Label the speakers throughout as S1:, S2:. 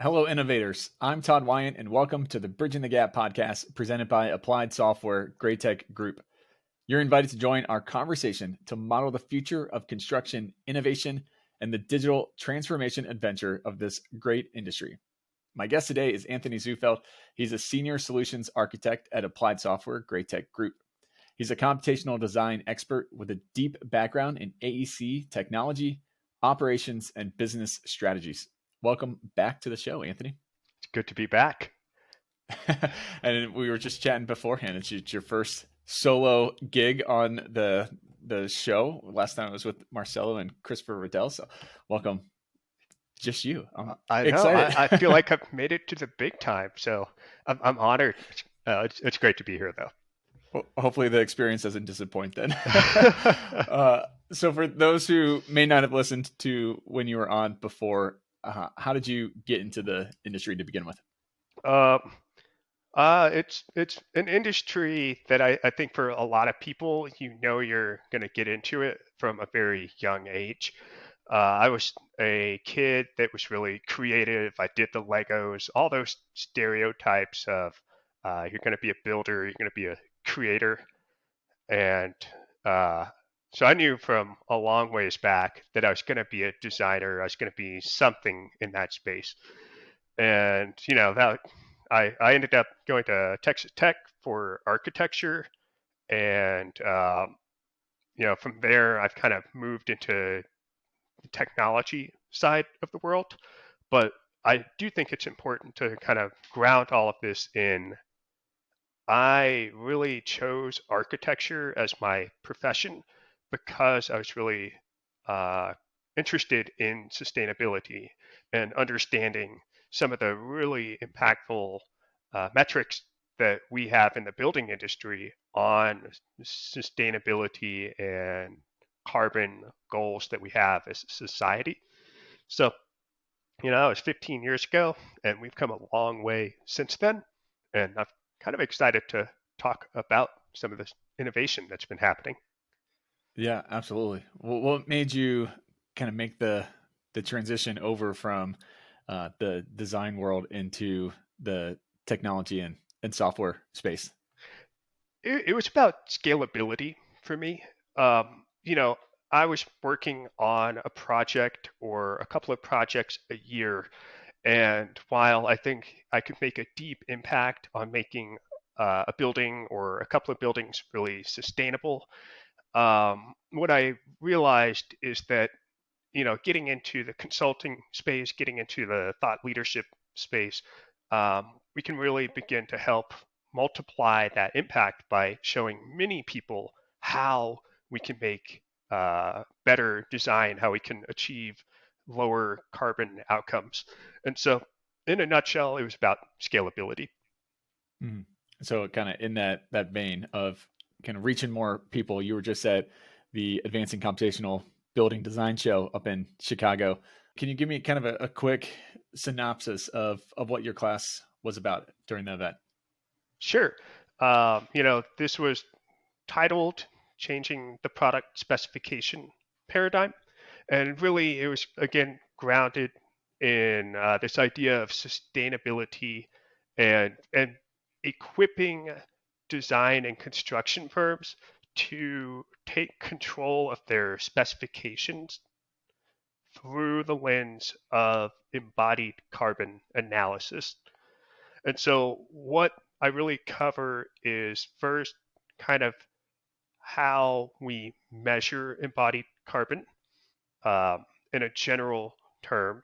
S1: Hello, innovators. I'm Todd Wyant, and welcome to the Bridging the Gap podcast presented by Applied Software Graitec Group. You're invited to join our conversation to model the future of construction innovation and the digital transformation adventure of this great industry. My guest today is Anthony Zuefeldt. He's a senior solutions architect at Applied Software Graitec Group. He's a computational design expert with a deep background in AEC technology, operations, and business strategies. Welcome back to the show, Anthony.
S2: It's good to be back.
S1: And we were just chatting beforehand. It's your first solo gig on the show. Last time it was with Marcelo and Christopher Riddell. So welcome, just you. I'm excited.
S2: I feel like I've made it to the big time. So I'm honored. It's great to be here, though.
S1: Well, hopefully the experience doesn't disappoint then. So for those who may not have listened to when you were on before, how did you get into the industry to begin with?
S2: It's an industry that I think for a lot of people, you're going to get into it from a very young age. I was a kid that was really creative. I did the Legos, all those stereotypes of you're going to be a builder, you're going to be a creator. And so I knew from a long ways back that I was going to be a designer. I was going to be something in that space. And, that I ended up going to Texas Tech for architecture. And, from there, I've kind of moved into the technology side of the world. But I do think it's important to kind of ground all of this in I really chose architecture as my profession because I was really interested in sustainability and understanding some of the really impactful metrics that we have in the building industry on sustainability and carbon goals that we have as a society. So, it was 15 years ago, and we've come a long way since then. And I'm kind of excited to talk about some of this innovation that's been happening.
S1: Yeah, absolutely. Well, what made you kind of make the transition over from the design world into the technology and software space?
S2: It was about scalability for me. I was working on a project or a couple of projects a year. And while I think I could make a deep impact on making a building or a couple of buildings really sustainable, what I realized is that, getting into the consulting space, getting into the thought leadership space, we can really begin to help multiply that impact by showing many people how we can make better design, how we can achieve lower carbon outcomes. And so, in a nutshell, it was about scalability.
S1: Mm-hmm. So, kind of in that vein of kind of reaching more people, you were just at the Advancing Computational Building Design Show up in Chicago. Can you give me kind of a quick synopsis of what your class was about during the event?
S2: Sure. This was titled Changing the Product Specification Paradigm. And really, it was, again, grounded in this idea of sustainability and equipping design and construction firms to take control of their specifications through the lens of embodied carbon analysis. And so what I really cover is first kind of how we measure embodied carbon in a general term,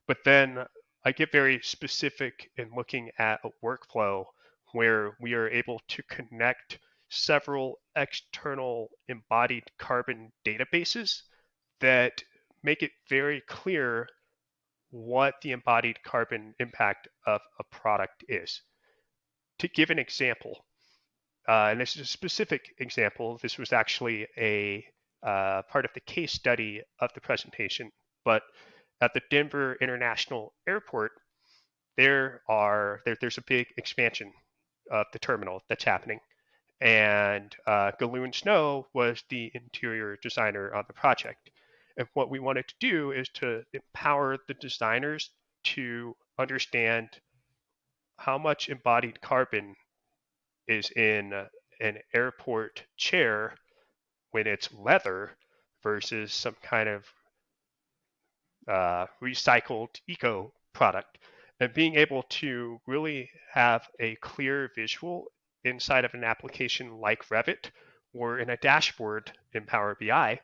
S2: but then I get very specific in looking at a workflow where we are able to connect several external embodied carbon databases that make it very clear what the embodied carbon impact of a product is. To give an example, and this is a specific example, this was actually a part of the case study of the presentation, but at the Denver International Airport, there's a big expansion of the terminal that's happening. And Galoon Snow was the interior designer on the project. And what we wanted to do is to empower the designers to understand how much embodied carbon is in an airport chair when it's leather versus some kind of recycled eco product, and being able to really have a clear visual inside of an application like Revit or in a dashboard in Power BI,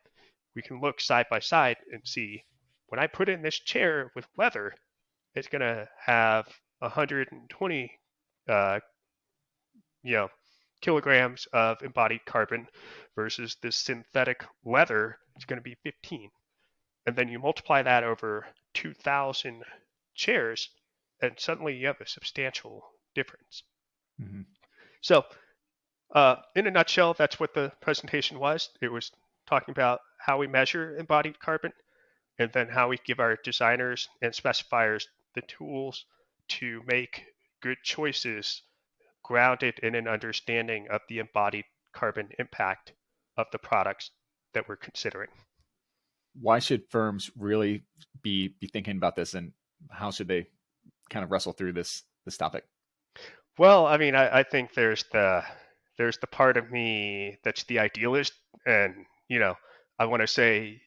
S2: we can look side by side and see when I put in this chair with leather, it's going to have 120 uh, you know, kilograms of embodied carbon versus this synthetic leather is going to be 15. And then you multiply that over 2,000 chairs, and suddenly you have a substantial difference.
S1: Mm-hmm.
S2: So, in a nutshell, that's what the presentation was. It was talking about how we measure embodied carbon, and then how we give our designers and specifiers the tools to make good choices grounded in an understanding of the embodied carbon impact of the products that we're considering.
S1: Why should firms really be thinking about this, and how should they kind of wrestle through this topic?
S2: Well, I mean, I think there's the part of me that's the idealist, and I want to say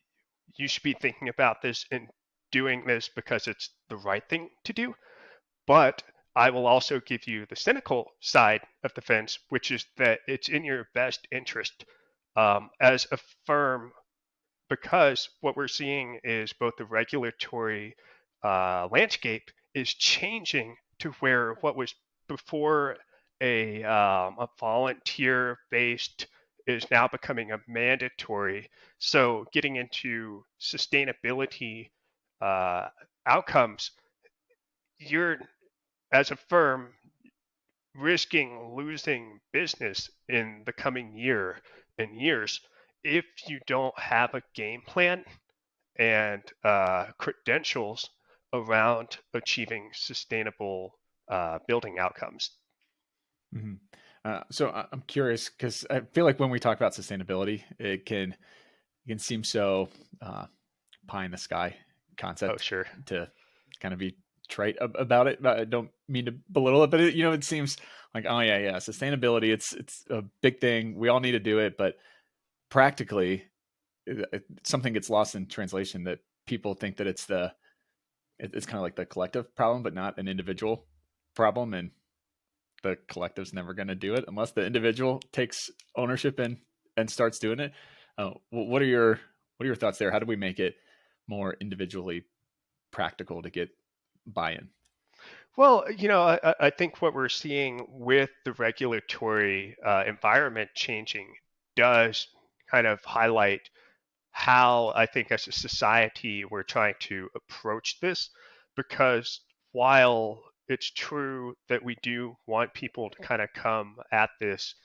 S2: you should be thinking about this and doing this because it's the right thing to do. But I will also give you the cynical side of the fence, which is that it's in your best interest as a firm, because what we're seeing is both the regulatory landscape is changing to where what was before a volunteer based is now becoming a mandatory. So getting into sustainability outcomes, you're, as a firm, risking losing business in the coming year and years if you don't have a game plan and credentials around achieving sustainable building outcomes.
S1: Mm-hmm. So I'm curious, because I feel like when we talk about sustainability, it can seem so pie in the sky concept.
S2: Oh, sure.
S1: To kind of be trite about it. I don't mean to belittle it, but it seems like, oh yeah, sustainability. It's a big thing. We all need to do it, but practically, something gets lost in translation, that people think that it's kind of like the collective problem, but not an individual problem, and the collective's never going to do it unless the individual takes ownership and starts doing it. What are your thoughts there? How do we make it more individually practical to get buy-in?
S2: Well, I think what we're seeing with the regulatory environment changing does kind of highlight how I think as a society we're trying to approach this, because while it's true that we do want people to kind of come at this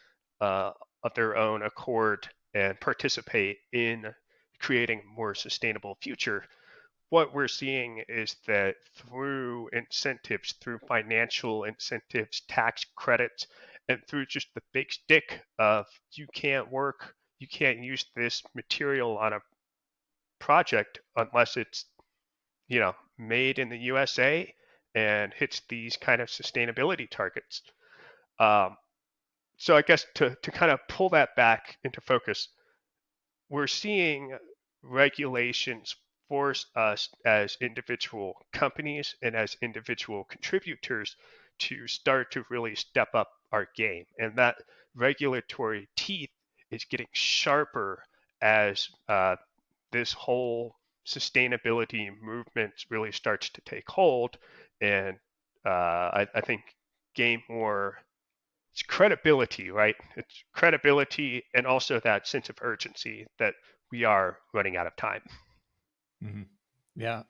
S2: of their own accord and participate in creating a more sustainable future, what we're seeing is that through incentives, through financial incentives, tax credits, and through just the big stick of you can't use this material on a project unless it's, made in the USA and hits these kind of sustainability targets. So I guess to kind of pull that back into focus, we're seeing regulations force us as individual companies and as individual contributors to start to really step up our game. And that regulatory teeth is getting sharper as this whole sustainability movement really starts to take hold, and I think gain more, it's credibility, right? It's credibility and also that sense of urgency that we are running out of time.
S1: Mm-hmm. Yeah.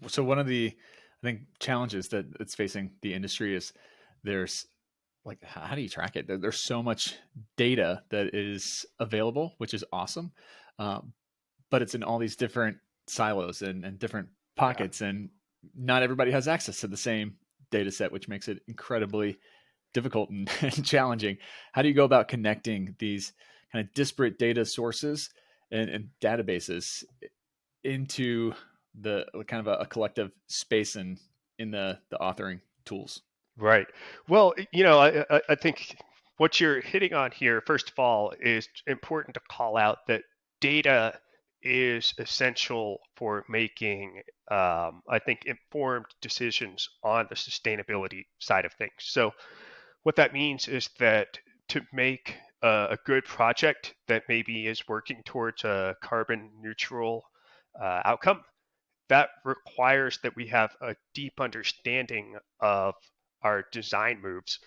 S1: So one of the, I think, challenges that it's facing the industry is there's, like, how do you track it? There's so much data that is available, which is awesome. But it's in all these different silos and different pockets, and not everybody has access to the same data set, which makes it incredibly difficult and challenging. How do you go about connecting these kind of disparate data sources and databases into the kind of a collective space and in the authoring tools?
S2: Right. Well, I think what you're hitting on here, first of all, is important to call out that data is essential for making, I think, informed decisions on the sustainability side of things. So, what that means is that to make a good project that maybe is working towards a carbon neutral outcome, that requires that we have a deep understanding of our design moves,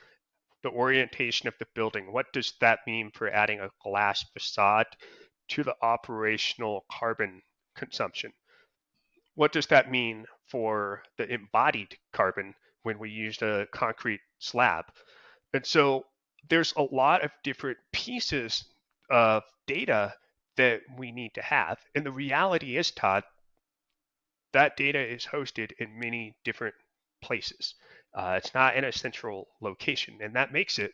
S2: the orientation of the building. What does that mean for adding a glass facade to the operational carbon consumption? What does that mean for the embodied carbon when we use a concrete slab? And so there's a lot of different pieces of data that we need to have. And the reality is, Todd, that data is hosted in many different places. It's not in a central location, and that makes it,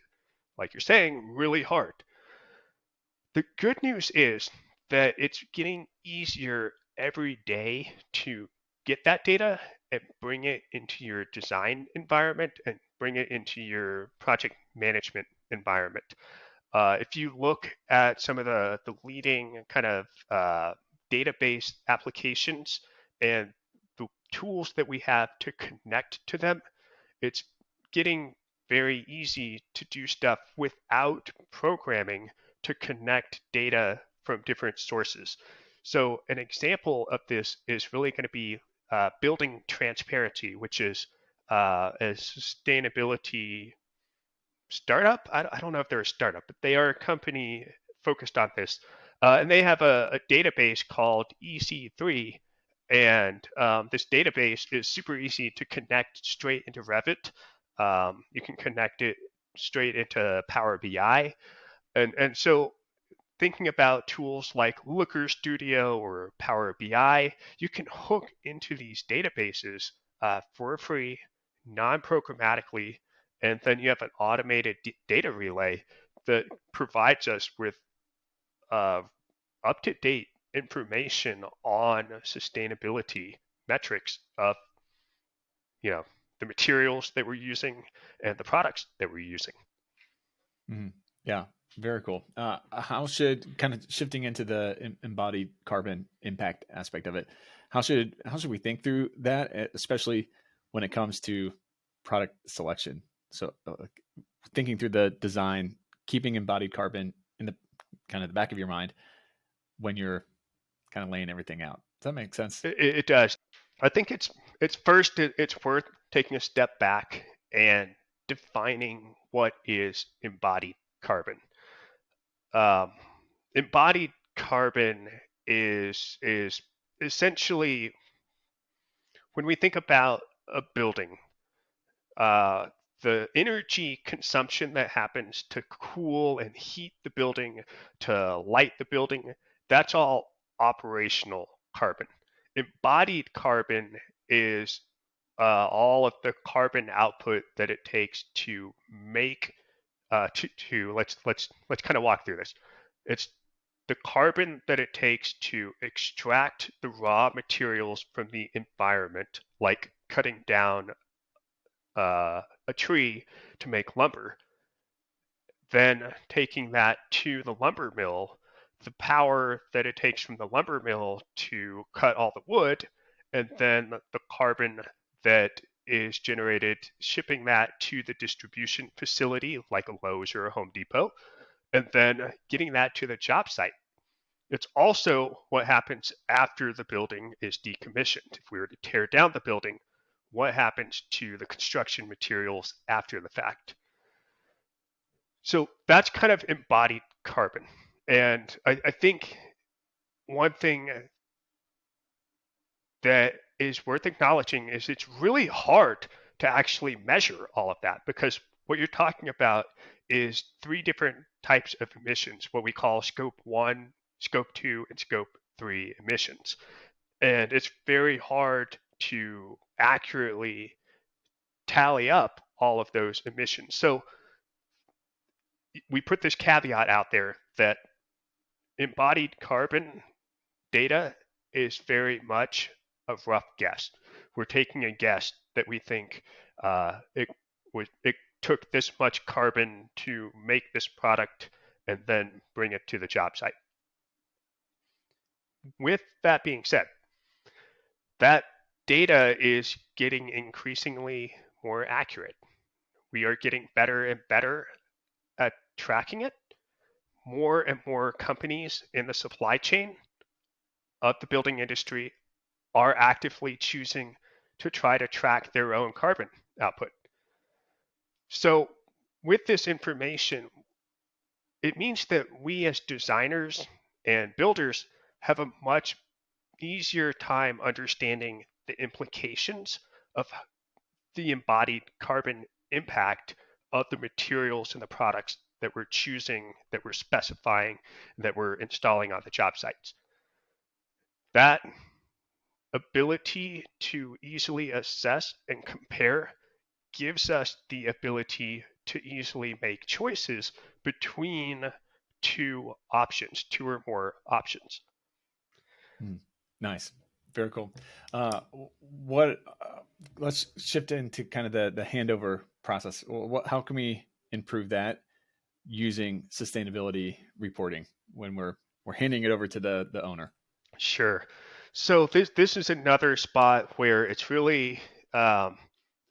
S2: like you're saying, really hard. The good news is that it's getting easier every day to get that data and bring it into your design environment and bring it into your project management environment. If you look at some of the leading kind of database applications and the tools that we have to connect to them, it's getting very easy to do stuff without programming to connect data from different sources. So an example of this is really going to be building transparency, which is a sustainability startup. I don't know if they're a startup, but they are a company focused on this. And they have a database called EC3. And this database is super easy to connect straight into Revit. You can connect it straight into Power BI. And so thinking about tools like Looker Studio or Power BI, you can hook into these databases for free, non-programmatically, and then you have an automated data relay that provides us with up-to-date information on sustainability metrics of, the materials that we're using and the products that we're using.
S1: Mm-hmm. Yeah, very cool. How should, kind of shifting into the embodied carbon impact aspect of it, how should we think through that, especially when it comes to product selection? So thinking through the design, keeping embodied carbon in the kind of the back of your mind when you're kind of laying everything out. Does that make sense?
S2: It does. I think it's worth taking a step back and defining what is embodied carbon. Um, Embodied carbon is essentially when we think about a building, uh, the energy consumption that happens to cool and heat the building, to light the building, that's all operational carbon. Embodied carbon is all of the carbon output that it takes to make to let's kind of walk through this. It's the carbon that it takes to extract the raw materials from the environment, like cutting down a tree to make lumber, then taking that to the lumber mill, the power that it takes from the lumber mill to cut all the wood, and then the carbon that is generated shipping that to the distribution facility like a Lowe's or a Home Depot, and then getting that to the job site. It's also what happens after the building is decommissioned. If we were to tear down the building, what happens to the construction materials after the fact? So that's kind of embodied carbon. And I think one thing that is worth acknowledging is it's really hard to actually measure all of that, because what you're talking about is three different types of emissions, what we call scope 1, scope 2, and scope 3 emissions. And it's very hard to accurately tally up all of those emissions. So we put this caveat out there that embodied carbon data is very much a rough guess. We're taking a guess that we think it took this much carbon to make this product and then bring it to the job site. With that being said, that data is getting increasingly more accurate. We are getting better and better at tracking it. More and more companies in the supply chain of the building industry are actively choosing to try to track their own carbon output. So with this information, it means that we as designers and builders have a much easier time understanding the implications of the embodied carbon impact of the materials and the products that we're choosing, that we're specifying, that we're installing on the job sites. That ability to easily assess and compare gives us the ability to easily make choices between two or more options.
S1: Nice. Very cool. What? Let's shift into kind of the handover process. How can we improve that using sustainability reporting when we're handing it over to the owner?
S2: Sure. So this is another spot where it's really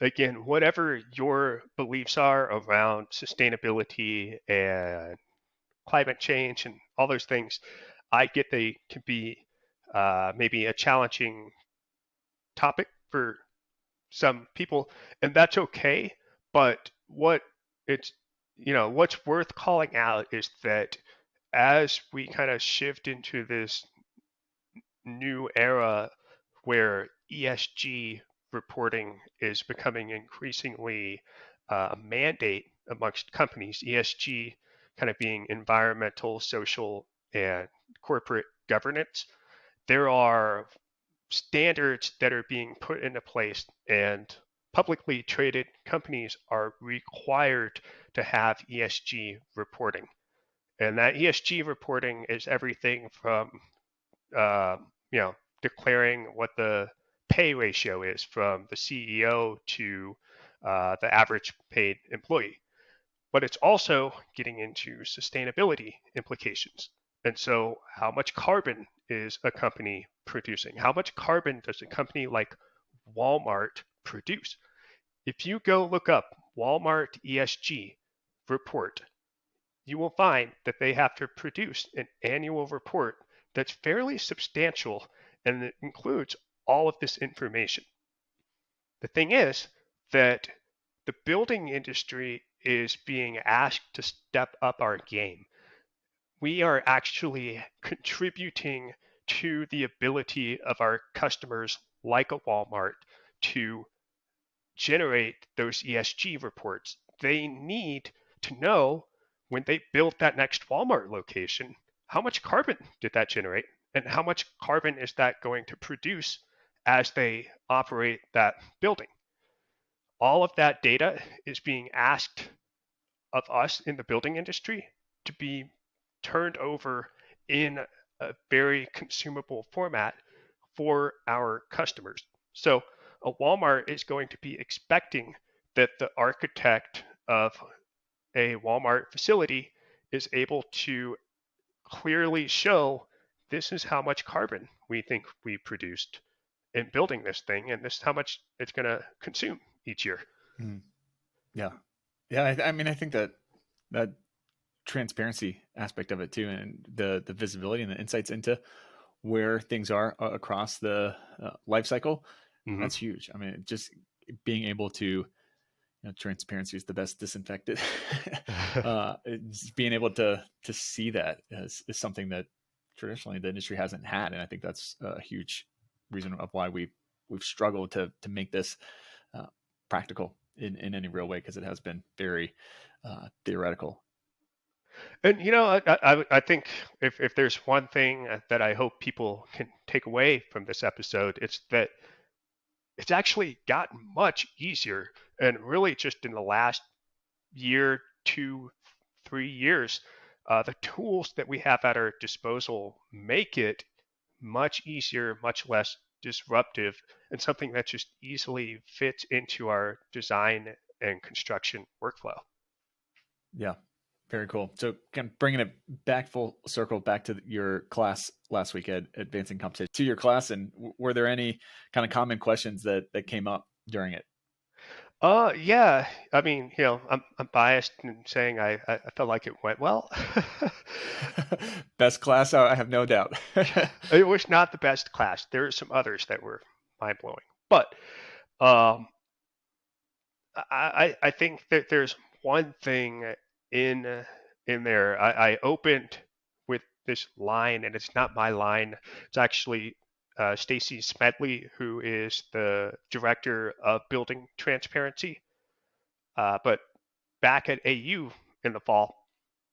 S2: again, whatever your beliefs are around sustainability and climate change and all those things, I get they can be maybe a challenging topic for some people, and that's okay. But what's worth calling out is that as we kind of shift into this new era where ESG reporting is becoming increasingly a mandate amongst companies, ESG kind of being environmental, social, and corporate governance, there are standards that are being put into place, and publicly traded companies are required to have ESG reporting. And that ESG reporting is everything from uh, declaring what the pay ratio is from the CEO to the average paid employee. But it's also getting into sustainability implications. And so, how much carbon is a company producing? How much carbon does a company like Walmart produce? If you go look up Walmart ESG report, you will find that they have to produce an annual report that's fairly substantial and it includes all of this information. The thing is that the building industry is being asked to step up our game. We are actually contributing to the ability of our customers, like a Walmart, to generate those ESG reports. They need to know when they build that next Walmart location, how much carbon did that generate? And how much carbon is that going to produce as they operate that building? All of that data is being asked of us in the building industry to be turned over in a very consumable format for our customers. So a Walmart is going to be expecting that the architect of a Walmart facility is able to clearly show this is how much carbon we think we produced in building this thing, and this is how much it's going to consume each year.
S1: Yeah. Yeah. I mean, I think that transparency aspect of it too, and the visibility and the insights into where things are across the life cycle, that's huge. I mean, just being able to, transparency is the best disinfectant. Just being able to see that is something that traditionally the industry hasn't had, and I think that's a huge reason of why we've struggled to make this practical in any real way, because it has been very theoretical.
S2: And I think if there's one thing that I hope people can take away from this episode, it's that it's actually gotten much easier, and really just in the last year, 2, 3 years, the tools that we have at our disposal make it much easier, much less disruptive and something that just easily fits into our design and construction workflow.
S1: Yeah, very cool. So, kind of bringing it back full circle back to your class last week at Advancing Competition, to your class, and were there any kind of common questions that came up during it?
S2: Yeah. I mean, I'm biased in saying I felt like it went well.
S1: Best class, I have no doubt.
S2: It was not the best class. There are some others that were mind blowing, but um, I think that there's one thing in there. I opened with this line, and it's not my line. It's actually Stacy Smedley, who is the director of building transparency. But back at AU in the fall,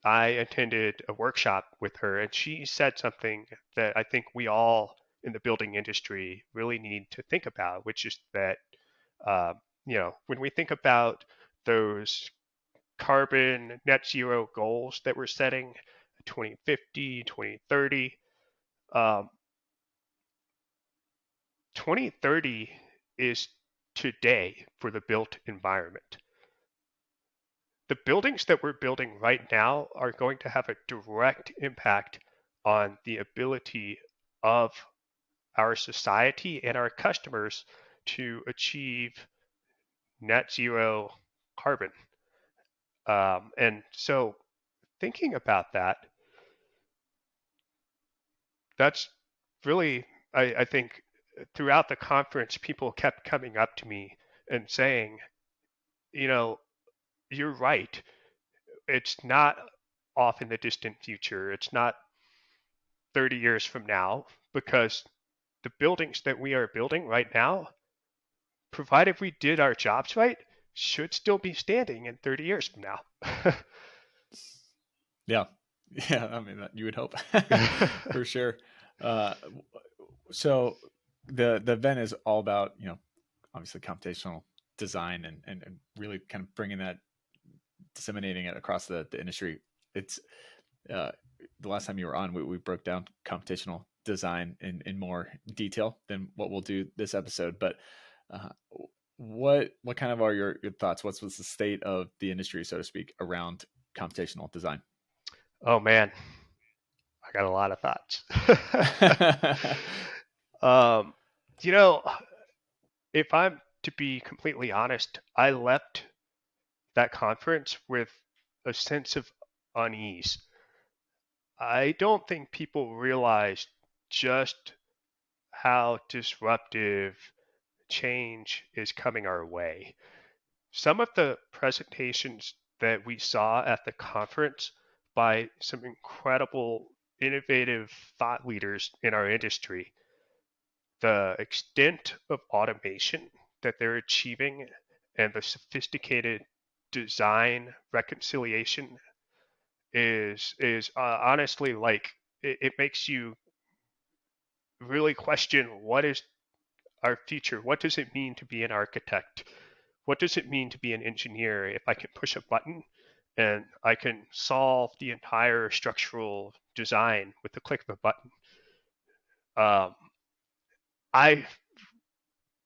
S2: I attended a workshop with her, and she said something that I think we all in the building industry really need to think about, which is that uh, when we think about those carbon net zero goals that we're setting, 2050, 2030, um, 2030 is today for the built environment. The buildings that we're building right now are going to have a direct impact on the ability of our society and our customers to achieve net zero carbon. And so thinking about that, that's really, I think, throughout the conference, people kept coming up to me and saying, you know, you're right. It's not off in the distant future. It's not 30 years from now, because the buildings that we are building right now, provided we did our jobs right, should still be standing in 30 years from now.
S1: Yeah. Yeah. I mean, you would hope for sure. Uh, so the event is all about, obviously computational design and really kind of bringing that, disseminating it across the industry. It's the last time you were on, we broke down computational design in more detail than what we'll do this episode. But uh, what kind of are your thoughts? What's the state of the industry, so to speak, around computational design?
S2: Oh man, I got a lot of thoughts. um, you know, if I'm to be completely honest, I left that conference with a sense of unease. I don't think people realize just how disruptive change is coming our way. Some of the presentations that we saw at the conference by some incredible, innovative thought leaders in our industry, the extent of automation that they're achieving and the sophisticated design reconciliation is honestly, like, it makes you really question what is our future. What does it mean to be an architect? What does it mean to be an engineer if I can push a button and I can solve the entire structural design with the click of a button? Um, I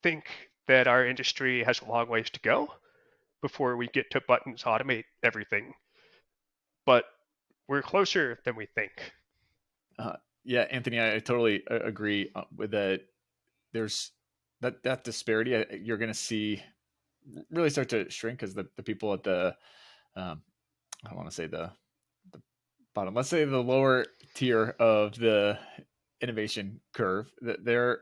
S2: think that our industry has a long ways to go before we get to buttons automate everything, but we're closer than we think.
S1: Uh, yeah, Anthony, I totally agree with that. There's that disparity you're going to see really start to shrink because the people at the I don't want to say the bottom, let's say the lower tier of the innovation curve, that they're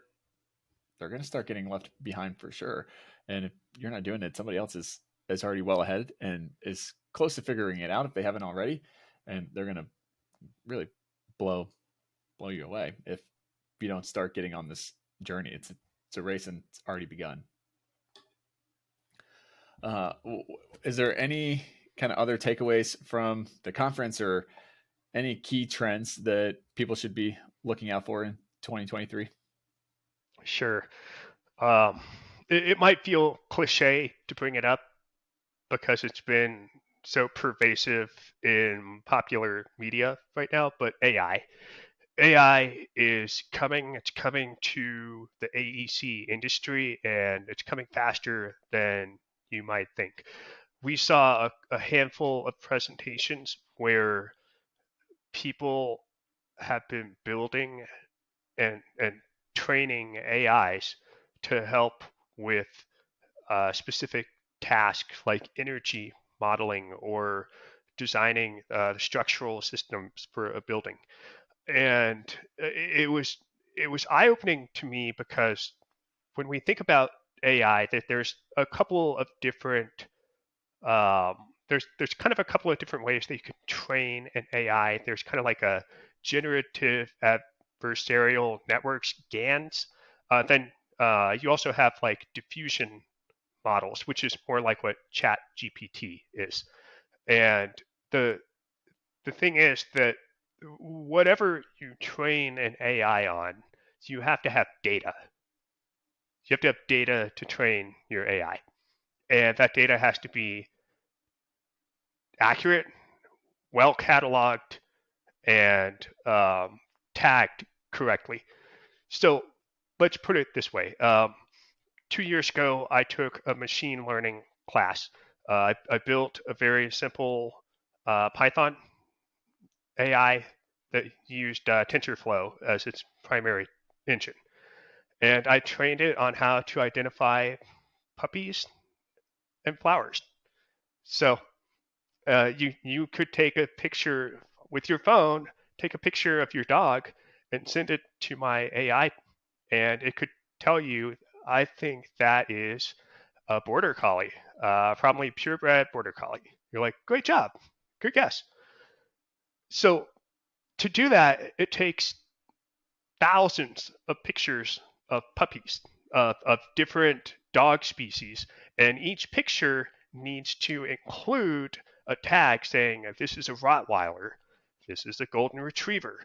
S1: going to start getting left behind for sure. And if you're not doing it, somebody else is already well ahead and is close to figuring it out if they haven't already, and they're going to really blow you away if you don't start getting on this journey. It's a race and it's already begun. Uh, is there any kind of other takeaways from the conference or any key trends that people should be looking out for in 2023?
S2: Sure. Um, it might feel cliche to bring it up because it's been so pervasive in popular media right now, but AI. AI is coming. It's coming to the AEC industry, and it's coming faster than you might think. We saw a handful of presentations where people have been building and training AIs to help with specific tasks like energy modeling or designing the structural systems for a building. And it was eye-opening to me because when we think about AI, that there's a couple of different there's kind of a couple of different ways that you can train an AI. There's kind of like a generative adversarial networks GANs. Then you also have like diffusion models, which is more like what Chat GPT is. And the the thing is that whatever you train an AI on, you have to have data. You have to have data to train your AI. And that data has to be accurate, well cataloged, and tagged correctly. So let's put it this way. 2 years ago, I took a machine learning class. I built a very simple Python AI that used TensorFlow as its primary engine. And I trained it on how to identify puppies and flowers. So you could take a picture with your phone, take a picture of your dog, and send it to my AI, and it could tell you, I think that is a border collie, probably purebred border collie. You're like, great job, good guess. So to do that, it takes thousands of pictures of puppies of different dog species, and each picture needs to include a tag saying this is a Rottweiler, this is a Golden Retriever,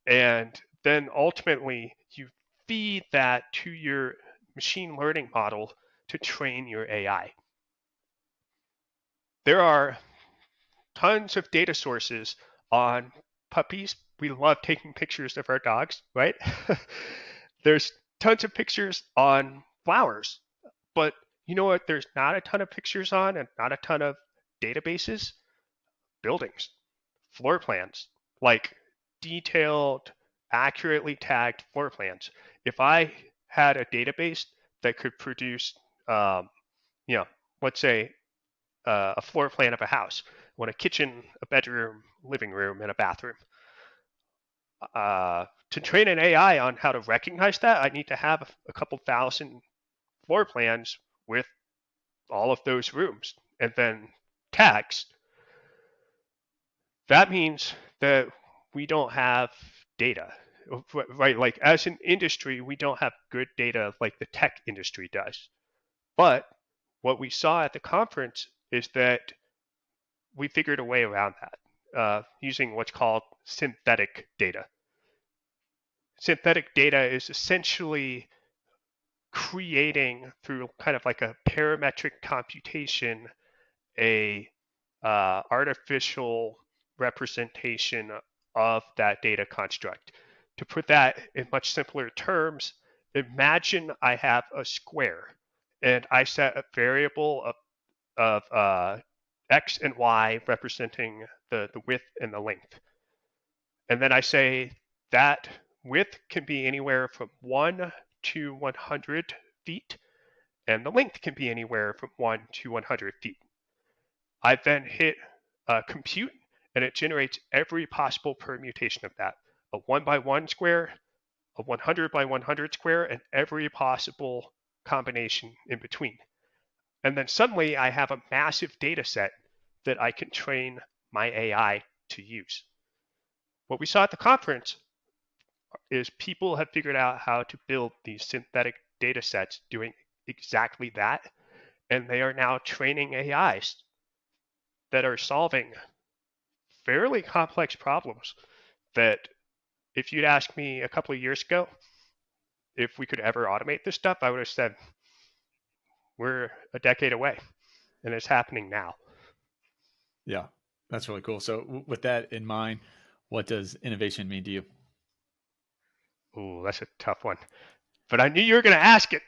S2: and then ultimately you feed that to your machine learning model to train your AI. There are tons of data sources on puppies. We love taking pictures of our dogs, right? There's tons of pictures on flowers, but you know what? There's not a ton of pictures on and not a ton of databases? Buildings, floor plans, like detailed, accurately tagged floor plans. If I had a database that could produce, um, you know, let's say a floor plan of a house, want a kitchen, a bedroom, living room, and a bathroom. To train an AI on how to recognize that, I need to have a couple thousand floor plans with all of those rooms and then tags. That means that we don't have data, right? Like as an industry, we don't have good data like the tech industry does. But what we saw at the conference is that we figured a way around that using what's called synthetic data. Synthetic data is essentially creating through kind of like a parametric computation a artificial representation of that data construct. To put that in much simpler terms, imagine I have a square and I set a variable of x and y representing the width and the length. And then I say that width can be anywhere from 1 to 100 feet, and the length can be anywhere from 1 to 100 feet. I then hit compute, and it generates every possible permutation of that. A 1 by 1 square, a 100 by 100 square, and every possible combination in between. And then suddenly I have a massive data set that I can train my AI to use. What we saw at the conference is people have figured out how to build these synthetic data sets doing exactly that. And they are now training AIs that are solving fairly complex problems that if you'd asked me a couple of years ago if we could ever automate this stuff, I would have said we're a decade away, and it's happening now.
S1: Yeah, that's really cool. So, with that in mind, what does innovation mean to you?
S2: Ooh, that's a tough one. But I knew you were going to ask it.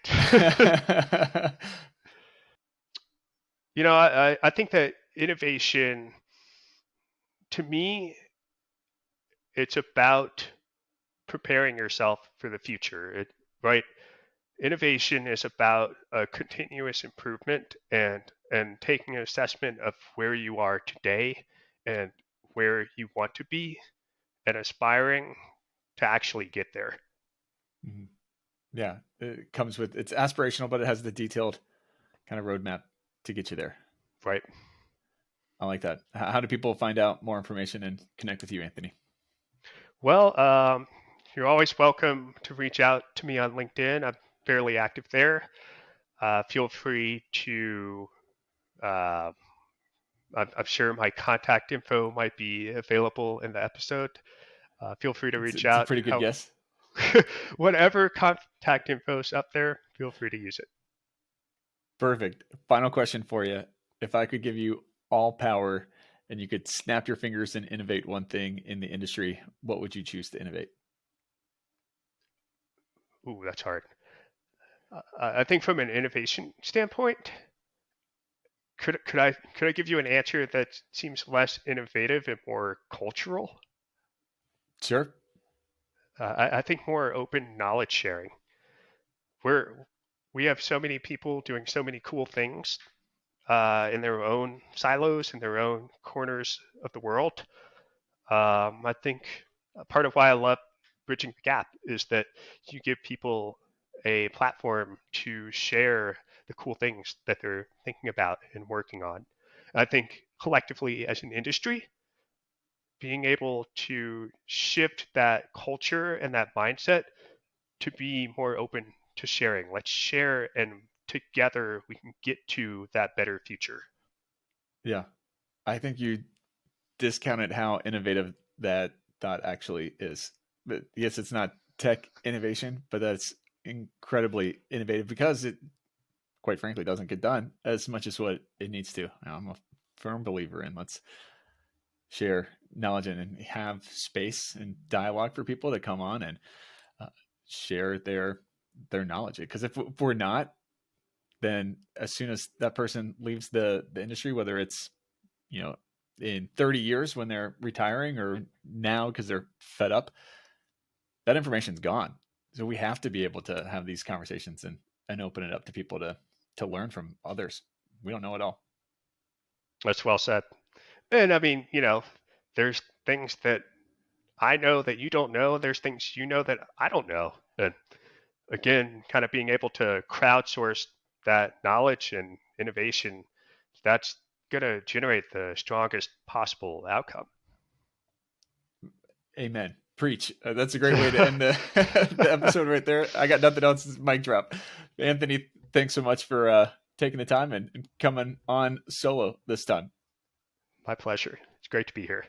S2: I think that innovation, to me, it's about preparing yourself for the future, right? Innovation is about a continuous improvement and taking an assessment of where you are today and where you want to be and aspiring to actually get there.
S1: Mm-hmm. Yeah, it comes with, it's aspirational, but it has the detailed kind of roadmap to get you there.
S2: Right.
S1: I like that. How do people find out more information and connect with you, Anthony?
S2: Well, you're always welcome to reach out to me on LinkedIn. I'm fairly active there. Feel free to, I'm sure my contact info might be available in the episode. Feel free to reach
S1: It's a
S2: out.
S1: pretty good guess.
S2: Whatever contact info is up there, feel free to use it.
S1: Perfect. Final question for you. If I could give you all power and you could snap your fingers and innovate one thing in the industry, what would you choose to innovate?
S2: Ooh, that's hard. I think from an innovation standpoint, could I give you an answer that seems less innovative and more cultural?
S1: Sure.
S2: I think more open knowledge sharing. We have so many people doing so many cool things in their own silos, in their own corners of the world. I think part of why I love Bridging the Gap is that you give people a platform to share the cool things that they're thinking about and working on. I think collectively as an industry, being able to shift that culture and that mindset to be more open to sharing. Let's share, and together we can get to that better future.
S1: Yeah. I think you discounted how innovative that thought actually is. But yes, it's not tech innovation, but that's incredibly innovative because it, quite frankly, doesn't get done as much as what it needs to. I'm a firm believer in let's share knowledge and have space and dialogue for people to come on and share their knowledge. Because if we're not, then as soon as that person leaves the industry, whether it's in 30 years when they're retiring or now because they're fed up, that information's gone. So we have to be able to have these conversations and open it up to people to learn from others. We don't know it all.
S2: That's well said. And I mean, there's things that I know that you don't know. There's things you know that I don't know. And again, kind of being able to crowdsource that knowledge and innovation, that's going to generate the strongest possible outcome.
S1: Amen. Preach. That's a great way to end the episode right there. I got nothing else. Mic drop. Anthony, thanks so much for taking the time and coming on solo this time.
S2: My pleasure. It's great to be here.